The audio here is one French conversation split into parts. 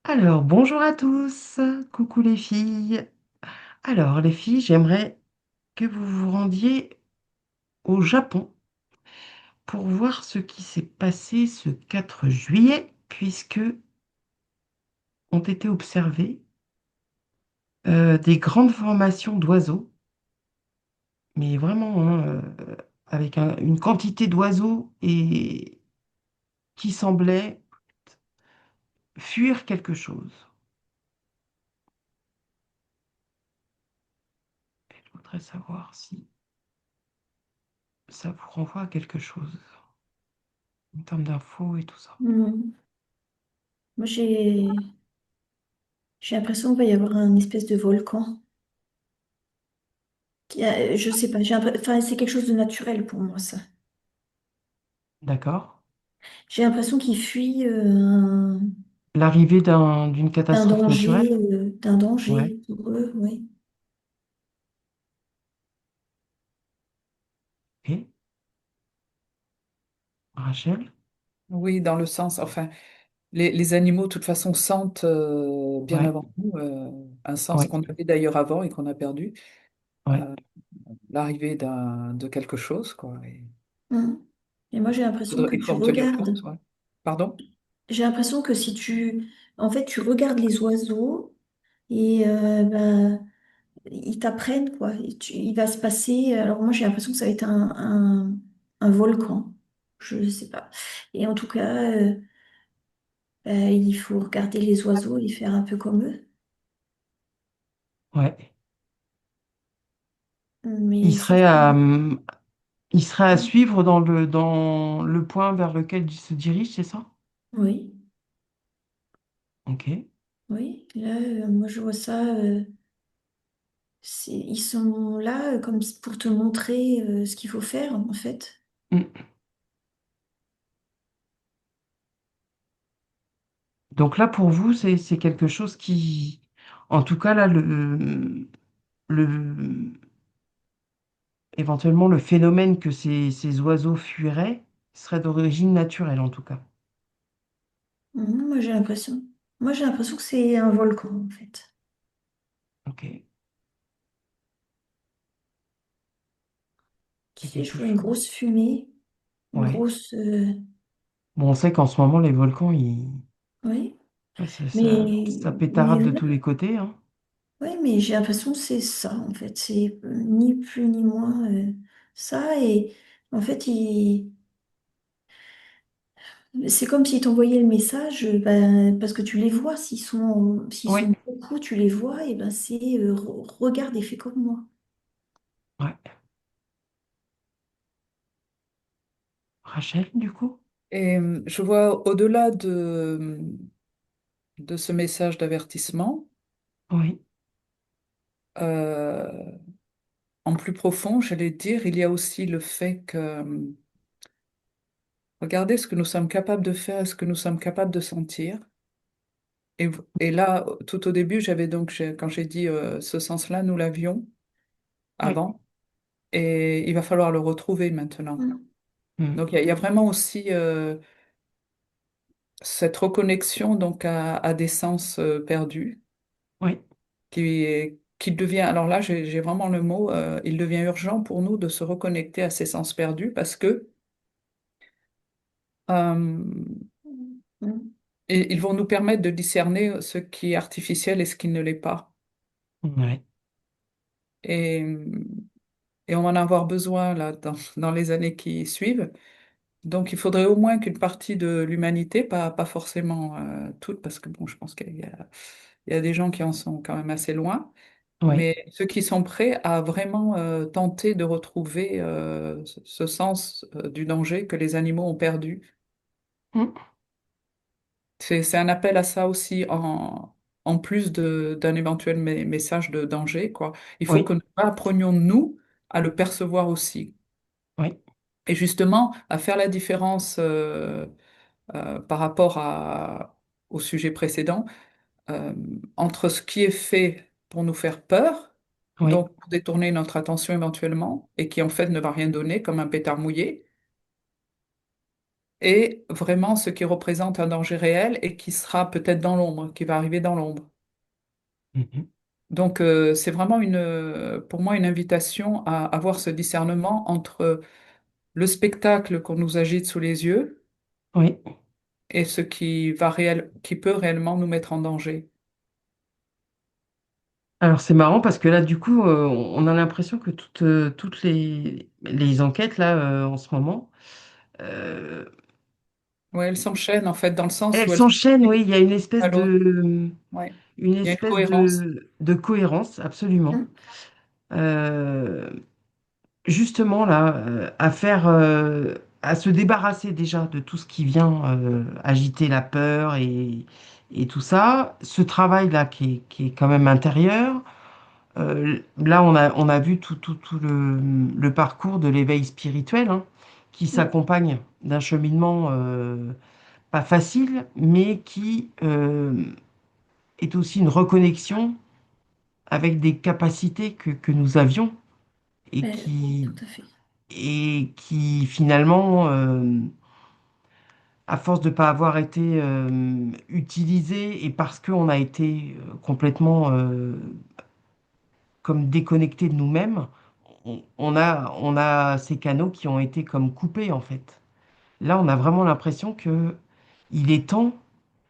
Alors, bonjour à tous, coucou les filles. Alors, les filles, j'aimerais que vous vous rendiez au Japon pour voir ce qui s'est passé ce 4 juillet, puisque ont été observées des grandes formations d'oiseaux, mais vraiment hein, avec une quantité d'oiseaux et qui semblaient fuir quelque chose. Je voudrais savoir si ça vous renvoie à quelque chose en termes d'infos et tout ça. Hmm. Moi, j'ai l'impression qu'il va y avoir un espèce de volcan. Je sais pas, enfin, c'est quelque chose de naturel pour moi, ça. D'accord? J'ai l'impression qu'il fuit L'arrivée d'une catastrophe naturelle? d'un Ouais. danger pour eux, oui. Et Rachel? Oui, dans le sens, enfin, les animaux, de toute façon, sentent bien Ouais, avant nous, un sens ouais, qu'on avait d'ailleurs avant et qu'on a perdu, ouais, euh, l'arrivée de quelque chose, quoi. Et Hmm. Et moi, j'ai l'impression que il faut tu en tenir regardes. compte, ouais. Pardon? J'ai l'impression que si tu, en fait, tu regardes les oiseaux et ils t'apprennent, quoi. Il va se passer. Alors, moi, j'ai l'impression que ça va être un volcan. Je ne sais pas. Et en tout cas, il faut regarder les oiseaux et faire un peu comme eux. ouais. Il Mais ça, serait à, hum, il serait à suivre dans le point vers lequel il se dirige, c'est ça? oui, Ok. oui. Là, moi, je vois ça. Ils sont là comme pour te montrer ce qu'il faut faire, en fait. Mm. Donc là, pour vous, c'est quelque chose qui, en tout cas, là, le, éventuellement, le phénomène que ces oiseaux fuiraient serait d'origine naturelle, en tout cas. Moi, j'ai l'impression. Moi, j'ai l'impression que c'est un volcan, en fait, Ok. qui C'est fait, je quelque vois une chose. grosse fumée, une Ouais. grosse. Bon, on sait qu'en ce moment, les volcans, Oui, ouais, ça mais pétarade de tous les côtés, hein. oui, mais j'ai l'impression que c'est ça, en fait. C'est ni plus ni moins ça. Et en fait, c'est comme s'ils t'envoyaient le message, ben, parce que tu les vois, s'ils Oui, sont beaucoup, tu les vois, et ben c'est regarde et fais comme moi. ouais. Rachel, du coup? Et je vois au-delà de ce message d'avertissement, Oui, euh, en plus profond, j'allais dire, il y a aussi le fait que, regardez ce que nous sommes capables de faire, ce que nous sommes capables de sentir. Et là, tout au début, quand j'ai dit ce sens-là, nous l'avions oui. avant, et il va falloir le retrouver maintenant. Mm. Mm. Donc, il y a vraiment aussi cette reconnexion donc à des sens perdus Oui, qui devient, alors là, j'ai vraiment le mot, il devient urgent pour nous de se reconnecter à ces sens perdus parce que euh, Mm. ils vont nous permettre de discerner ce qui est artificiel et ce qui ne l'est pas. ouais, Et, et on va en avoir besoin là dans les années qui suivent. Donc, il faudrait au moins qu'une partie de l'humanité, pas forcément toute, parce que bon, je pense il y a des gens qui en sont quand même assez loin, oui. mais ceux qui sont prêts à vraiment tenter de retrouver ce sens du danger que les animaux ont perdu. Mm. C'est un appel à ça aussi en plus d'un éventuel message de danger, quoi. Il faut Oui, que nous apprenions, nous, à le percevoir aussi. oui, Et justement, à faire la différence par rapport au sujet précédent, euh, entre ce qui est fait pour nous faire peur, oui, donc pour détourner notre attention éventuellement, et qui en fait ne va rien donner, comme un pétard mouillé, et vraiment ce qui représente un danger réel et qui sera peut-être dans l'ombre, qui va arriver dans l'ombre. Mhm. Donc, c'est vraiment pour moi une invitation à avoir ce discernement entre le spectacle qu'on nous agite sous les yeux Oui. et ce qui peut réellement nous mettre en danger. Alors c'est marrant parce que là, du coup, on a l'impression que toutes les enquêtes, là, en ce moment, euh, Oui, elles s'enchaînent en fait dans le sens elles où elles sont s'enchaînent, liées oui, il y a une à espèce l'autre. de, Ouais. une Il y a une espèce cohérence. de cohérence, absolument. Mm. Euh, Justement, là, à se débarrasser déjà de tout ce qui vient agiter la peur et tout ça, ce travail-là qui est quand même intérieur. Là, on a vu tout le parcours de l'éveil spirituel, hein, qui Oui, s'accompagne d'un cheminement pas facile, mais qui est aussi une reconnexion avec des capacités que nous avions et oui, qui, tout à fait. et qui finalement, à force de ne pas avoir été utilisées et parce qu'on a été complètement comme déconnectés de nous-mêmes, on a ces canaux qui ont été comme coupés en fait. Là, on a vraiment l'impression que il est temps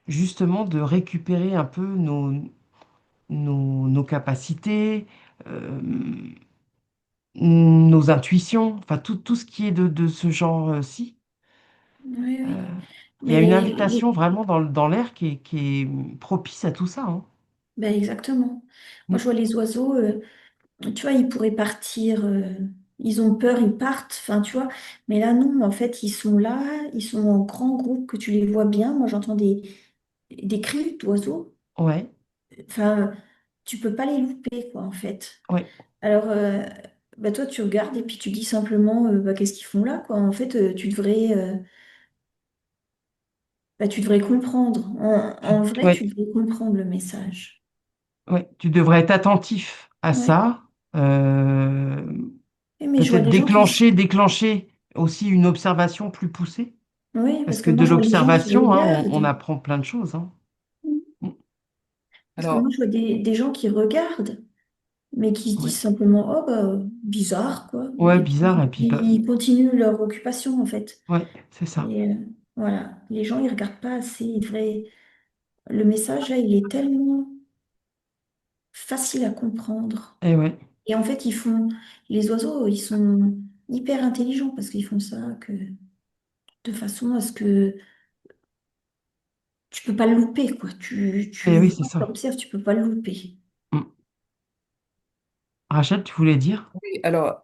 justement de récupérer un peu nos capacités, euh, nos intuitions, enfin tout ce qui est de ce genre-ci. Oui, oui. Il y a une Mais invitation vraiment dans l'air qui est propice à tout ça, hein. ben exactement. Moi, Mm. je vois les oiseaux, tu vois, ils pourraient partir, ils ont peur, ils partent, enfin, tu vois. Mais là, non, en fait, ils sont là, ils sont en grand groupe, que tu les vois bien. Moi, j'entends des cris d'oiseaux. Ouais, Enfin, tu peux pas les louper, quoi, en fait. ouais. Alors, bah, toi, tu regardes et puis tu dis simplement, bah, qu'est-ce qu'ils font là, quoi. En fait, tu devrais comprendre. En vrai, tu Ouais, devrais comprendre le message. ouais. Tu devrais être attentif à Ouais. ça. euh, Mais je vois Peut-être des gens qui... déclencher aussi une observation plus poussée. Oui, Parce parce que que moi, de je vois les gens qui l'observation, hein, on regardent. apprend plein de choses, hein. Mm. Parce que moi, Alors, je vois des gens qui regardent, mais qui se Ouais, disent simplement, oh, bah, bizarre, quoi. ouais, Et bizarre. puis, Et puis, bah, ils continuent leur occupation, en fait. ouais, c'est ça. Et voilà, les gens, ils regardent pas assez. Ils devraient... Le message, là, il est tellement facile à comprendre. Et ouais, Et en fait, les oiseaux, ils sont hyper intelligents parce qu'ils font ça de façon à ce que tu peux pas le louper, quoi. Tu et oui, c'est vois, tu ça. observes, tu peux pas le louper. Mm. Rachel, tu voulais dire? oui, alors,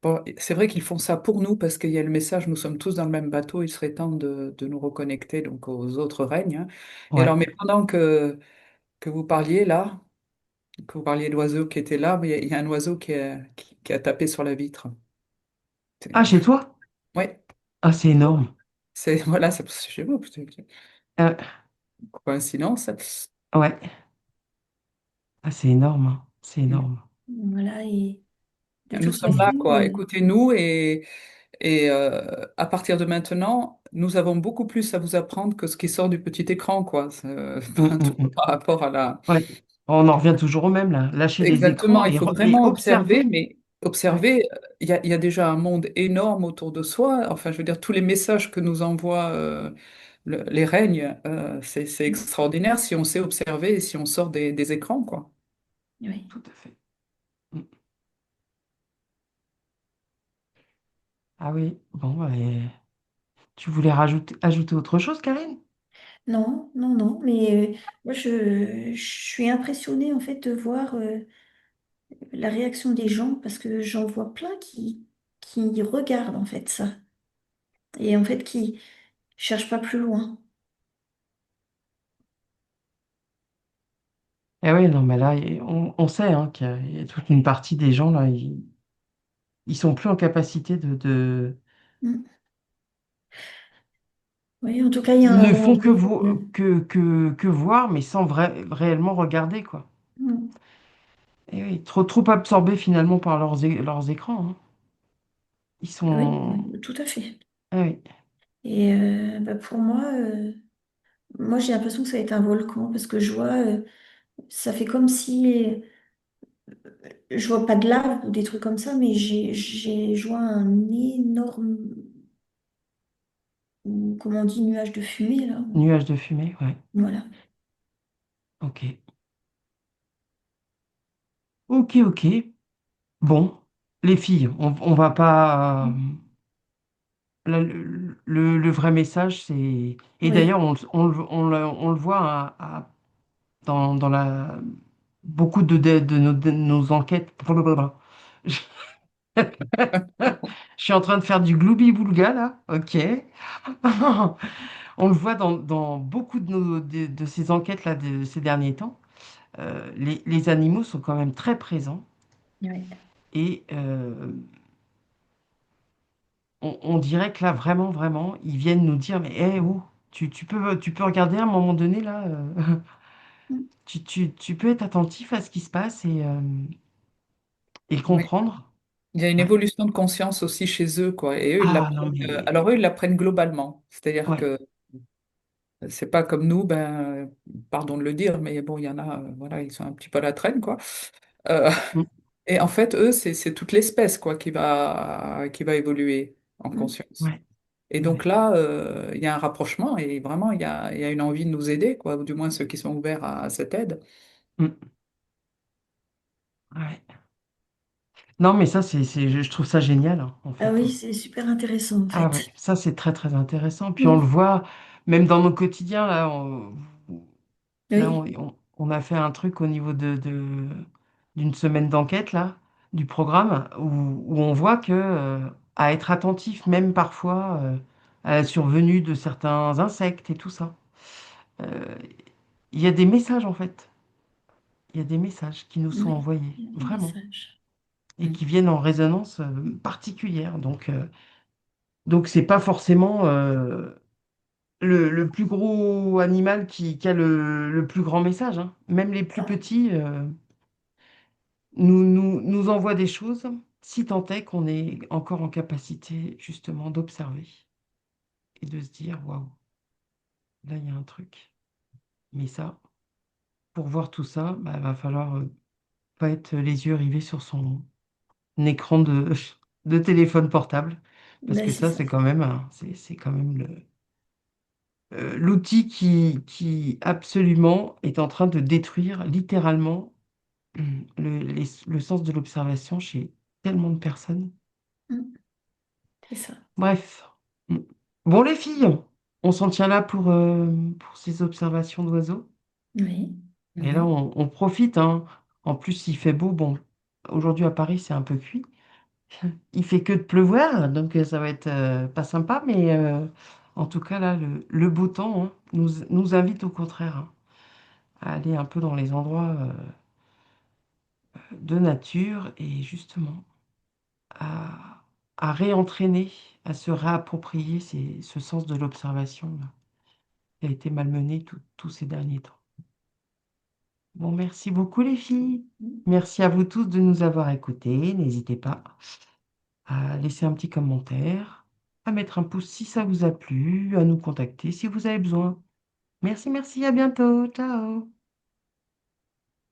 bon, c'est vrai qu'ils font ça pour nous parce qu'il y a le message, nous sommes tous dans le même bateau, il serait temps de nous reconnecter donc aux autres règnes, hein. Et Ouais. alors, mais pendant que vous parliez là, que vous parliez d'oiseaux qui étaient là, mais il y a un oiseau qui a tapé sur la vitre. Ah, chez toi? Ouais, Ah, c'est énorme. voilà, c'est chez vous, putain, Euh, coïncidence. ouais. Ah, c'est énorme, hein. C'est Mm. énorme. Voilà, et de Nous toute sommes là, façon, quoi. Écoutez-nous et à partir de maintenant, nous avons beaucoup plus à vous apprendre que ce qui sort du petit écran, quoi. Mm, Enfin, mm, mm. par rapport à la... Ouais. On en revient toujours au même, là. Lâcher les Exactement, écrans il faut et vraiment observer, observer. mais Ouais. observer, il y a déjà un monde énorme autour de soi. Enfin, je veux dire, tous les messages que nous envoient les règnes, c'est extraordinaire si on sait observer et si on sort des écrans, quoi. oui. Tout à fait. Mm. Ah oui. Bon, bah, tu voulais ajouter autre chose, Karine? Non, non, non, mais moi, je suis impressionnée, en fait, de voir la réaction des gens parce que j'en vois plein qui regardent, en fait, ça. Et en fait, qui cherchent pas plus loin. Eh oui, non, mais là, on sait hein, qu'il y a toute une partie des gens, là, ils sont plus en capacité Mm. Oui, en tout cas, il y a ils un ne font danger. que voir, mais sans réellement regarder, quoi. Mm. Et oui, trop absorbés finalement par leurs écrans, hein. Ils Oui, sont... tout à fait. Ah oui. Et bah, pour moi, moi j'ai l'impression que ça va être un volcan parce que je vois, ça fait comme si, je vois pas de lave ou des trucs comme ça, mais je vois un énorme, comment on dit, nuage de fumée là. Nuage de fumée, ouais. Voilà. Ok. Ok, ok. Bon, les filles, on va pas. Là, le vrai message, c'est. Et Oui, d'ailleurs, on le voit dans beaucoup de nos enquêtes. Blablabla. Je je suis en train de faire du gloubi-boulga, là. Ok. On le voit dans beaucoup de ces enquêtes-là de ces derniers temps. Les animaux sont quand même très présents. ouais. Et on dirait que là, vraiment, vraiment, ils viennent nous dire, mais hé, oh, tu peux regarder à un moment donné, là, tu peux être attentif à ce qui se passe et Oui. comprendre. Il y a une Ouais. évolution de conscience aussi chez eux, quoi. Et eux, ils Ah non, l'apprennent. mais Alors eux, ils l'apprennent globalement. C'est-à-dire ouais. que c'est pas comme nous, ben, pardon de le dire, mais bon, il y en a, voilà, ils sont un petit peu à la traîne, quoi. Euh, Mm. et en fait, eux, c'est toute l'espèce, quoi, qui va évoluer en Mm. conscience. Ouais, Et donc ouais. là, il y a un rapprochement et vraiment, il y a une envie de nous aider, quoi, ou du moins ceux qui sont ouverts à cette aide. Mm. Ouais. Non, mais ça, je trouve ça génial, hein, en Ah fait, oui, hein. c'est super intéressant en Ah ouais, fait. ça, c'est très, très intéressant. Puis on le Mm. voit, même dans nos quotidiens, là, Oui, on a fait un truc au niveau d'une semaine d'enquête, là, du programme, où on voit que, à être attentif, même parfois, à la survenue de certains insectes et tout ça, euh, il y a des messages, en fait. Il y a des messages qui nous sont oui, envoyés, il y a des vraiment, messages. et Mm. qui viennent en résonance, particulière. Donc c'est pas forcément, le plus gros animal qui a le plus grand message, hein. Même les plus petits nous envoient des choses, si tant est qu'on est encore en capacité justement d'observer et de se dire, waouh, là il y a un truc. Mais ça, pour voir tout ça, bah, va falloir pas être les yeux rivés sur son écran de téléphone portable, parce Ben, que c'est ça, ça. c'est quand même, c'est quand même l'outil qui absolument est en train de détruire littéralement le sens de l'observation chez tellement de personnes. Mm. C'est ça. Bref. Mm. Bon, les filles, on s'en tient là pour ces observations d'oiseaux. Oui, Et là, Mhm. on profite, hein. En plus, il fait beau. Bon, aujourd'hui à Paris, c'est un peu cuit. Il fait que de pleuvoir, donc ça va être pas sympa. Mais en tout cas, là, le beau temps, hein, nous invite au contraire, hein, à aller un peu dans les endroits de nature et justement à réentraîner, à se réapproprier ce sens de l'observation là, qui a été malmené tous ces derniers temps. Bon, merci beaucoup les filles. Merci à vous tous de nous avoir écoutés. N'hésitez pas à laisser un petit commentaire, à mettre un pouce si ça vous a plu, à nous contacter si vous avez besoin. Merci, merci, à bientôt. Ciao.